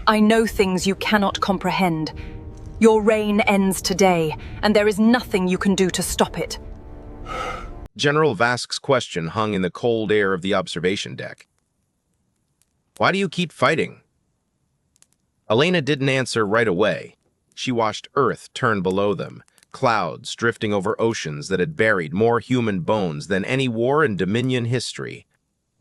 I know things you cannot comprehend. Your reign ends today, and there is nothing you can do to stop it. General Vask's question hung in the cold air of the observation deck. Why do you keep fighting? Elena didn't answer right away. She watched Earth turn below them, clouds drifting over oceans that had buried more human bones than any war in Dominion history.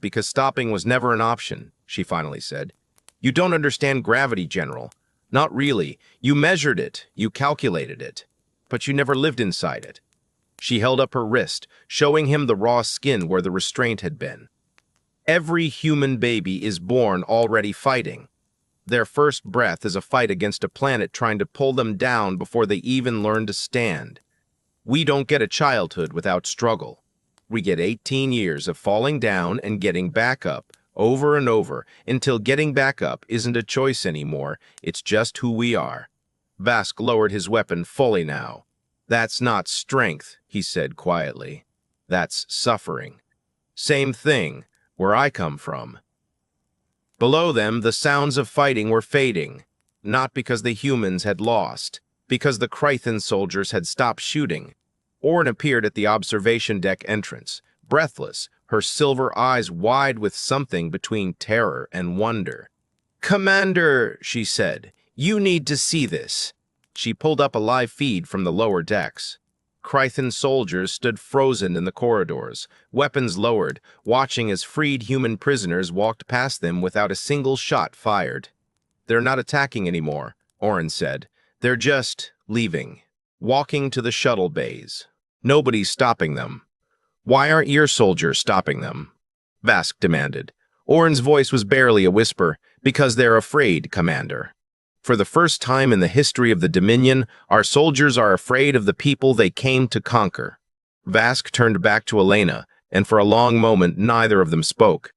Because stopping was never an option, she finally said. You don't understand gravity, General. Not really. You measured it, you calculated it, but you never lived inside it. She held up her wrist, showing him the raw skin where the restraint had been. Every human baby is born already fighting. Their first breath is a fight against a planet trying to pull them down before they even learn to stand. We don't get a childhood without struggle. We get 18 years of falling down and getting back up, over and over, until getting back up isn't a choice anymore, it's just who we are. Vask lowered his weapon fully now. That's not strength, he said quietly. That's suffering. Same thing, where I come from. Below them, the sounds of fighting were fading, not because the humans had lost, because the Krythan soldiers had stopped shooting. Orn appeared at the observation deck entrance, breathless, her silver eyes wide with something between terror and wonder. "Commander," she said, "you need to see this." She pulled up a live feed from the lower decks. Krythan soldiers stood frozen in the corridors, weapons lowered, watching as freed human prisoners walked past them without a single shot fired. "They're not attacking anymore," Orn said. "They're just leaving, walking to the shuttle bays. Nobody's stopping them." "Why aren't your soldiers stopping them?" Vask demanded. Orn's voice was barely a whisper. "Because they're afraid, Commander. For the first time in the history of the Dominion, our soldiers are afraid of the people they came to conquer." Vask turned back to Elena, and for a long moment neither of them spoke.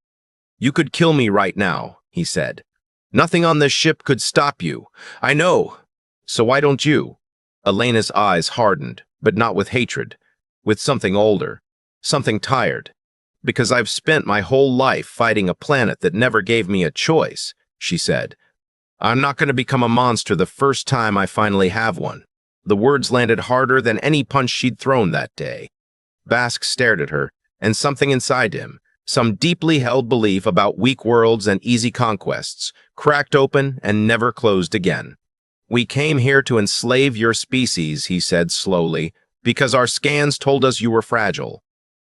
"You could kill me right now," he said. "Nothing on this ship could stop you. I know. So why don't you?" Elena's eyes hardened, but not with hatred, with something older, something tired. "Because I've spent my whole life fighting a planet that never gave me a choice," she said. "I'm not going to become a monster the first time I finally have one." The words landed harder than any punch she'd thrown that day. Vask stared at her, and something inside him, some deeply held belief about weak worlds and easy conquests, cracked open and never closed again. "We came here to enslave your species," he said slowly, "because our scans told us you were fragile,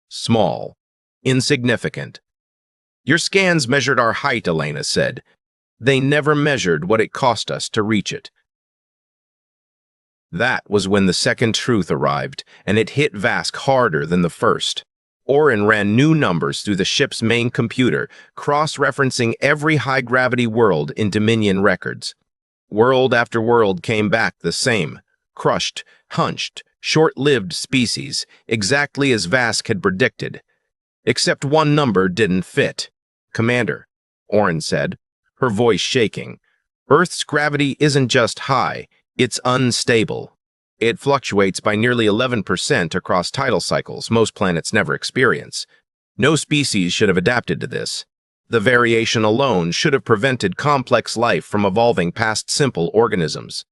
small, insignificant." "Your scans measured our height," Elena said. "They never measured what it cost us to reach it." That was when the second truth arrived, and it hit Vask harder than the first. Orin ran new numbers through the ship's main computer, cross-referencing every high-gravity world in Dominion records. World after world came back the same, crushed, hunched, short-lived species, exactly as Vask had predicted. Except one number didn't fit. "Commander," Orin said, her voice shaking, "Earth's gravity isn't just high, it's unstable. It fluctuates by nearly 11% across tidal cycles most planets never experience. No species should have adapted to this. The variation alone should have prevented complex life from evolving past simple organisms."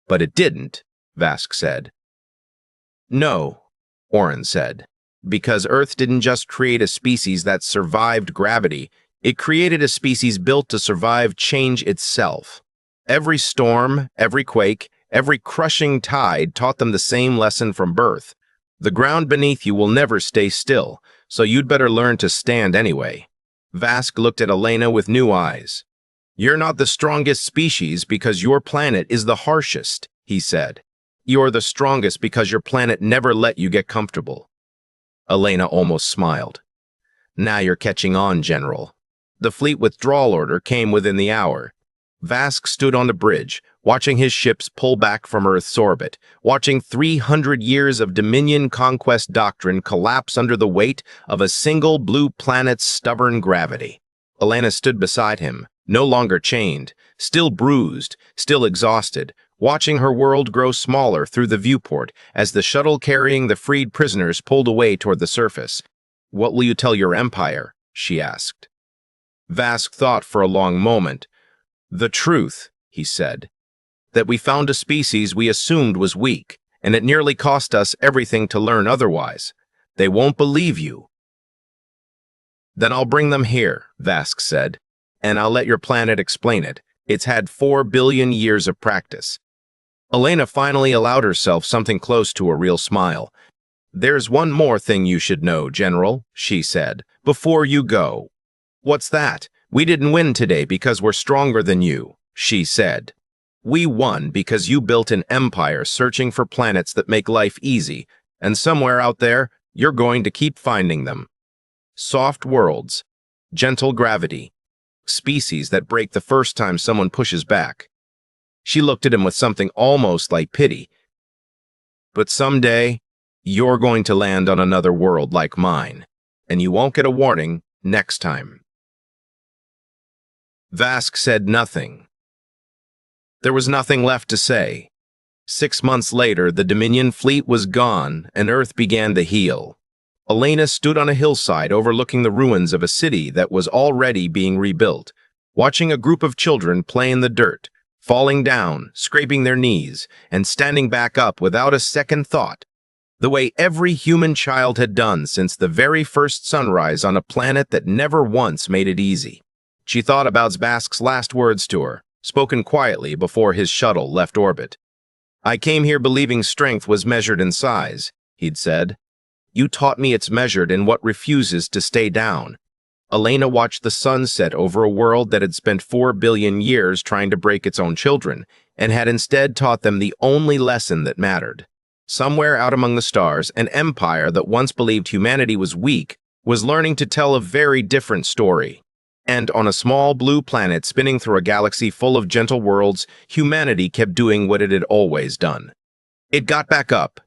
"But it didn't," Vask said. "No," Orin said, "because Earth didn't just create a species that survived gravity, it created a species built to survive change itself. Every storm, every quake, every crushing tide taught them the same lesson from birth. The ground beneath you will never stay still, so you'd better learn to stand anyway." Vask looked at Elena with new eyes. "You're not the strongest species because your planet is the harshest," he said. "You're the strongest because your planet never let you get comfortable." Elena almost smiled. "Now you're catching on, General." The fleet withdrawal order came within the hour. Vask stood on the bridge, watching his ships pull back from Earth's orbit, watching 300 years of Dominion conquest doctrine collapse under the weight of a single blue planet's stubborn gravity. Elena stood beside him, no longer chained, still bruised, still exhausted, watching her world grow smaller through the viewport as the shuttle carrying the freed prisoners pulled away toward the surface. "What will you tell your empire?" she asked. Vask thought for a long moment. The truth, he said, that we found a species we assumed was weak, and it nearly cost us everything to learn otherwise. They won't believe you. Then I'll bring them here, Vask said, and I'll let your planet explain it. It's had 4 billion years of practice. Elena finally allowed herself something close to a real smile. There's one more thing you should know, General, she said, before you go. What's that? We didn't win today because we're stronger than you, she said. We won because you built an empire searching for planets that make life easy, and somewhere out there, you're going to keep finding them. Soft worlds, gentle gravity, species that break the first time someone pushes back. She looked at him with something almost like pity. But someday, you're going to land on another world like mine, and you won't get a warning next time. Vask said nothing. There was nothing left to say. 6 months later, the Dominion fleet was gone, and Earth began to heal. Elena stood on a hillside overlooking the ruins of a city that was already being rebuilt, watching a group of children play in the dirt, falling down, scraping their knees, and standing back up without a second thought, the way every human child had done since the very first sunrise on a planet that never once made it easy. She thought about Vask's last words to her, spoken quietly before his shuttle left orbit. I came here believing strength was measured in size, he'd said. You taught me it's measured in what refuses to stay down. Elena watched the sun set over a world that had spent 4 billion years trying to break its own children, and had instead taught them the only lesson that mattered. Somewhere out among the stars, an empire that once believed humanity was weak was learning to tell a very different story. And on a small blue planet spinning through a galaxy full of gentle worlds, humanity kept doing what it had always done. It got back up,